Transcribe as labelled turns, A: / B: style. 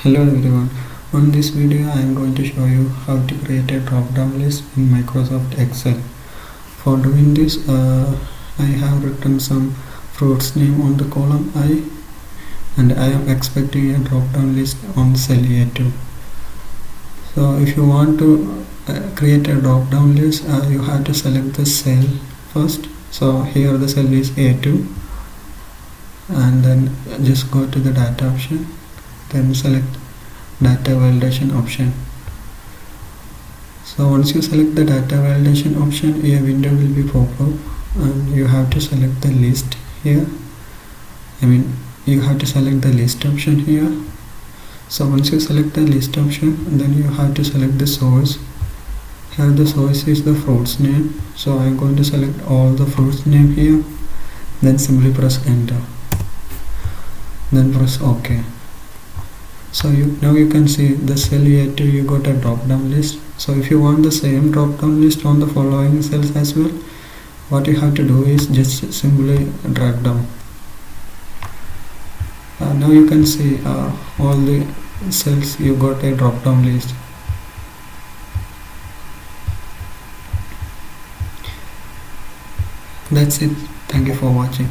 A: Hello everyone, on this video I am going to show you how to create a drop down list in Microsoft Excel. For doing this I have written some fruits name on the column I, and I am expecting a drop down list on cell A2. So if you want to create a drop down list, you have to select the cell first. So here the cell is A2, and then just go to the data option, then select data validation option. So once you select the data validation option, a window will be pop up and you have to select the list here. You have to select the list option here. So once you select the list option, then you have to select the source. Here the source is the fruits name, so I am going to select all the fruits name here, then simply press enter, then press OK. So now you can see the cell A2, you got a drop down list. So if you want the same drop down list on the following cells as well, what you have to do is just simply drag down. Now you can see all the cells, you got a drop down list. That's it. Thank you for watching.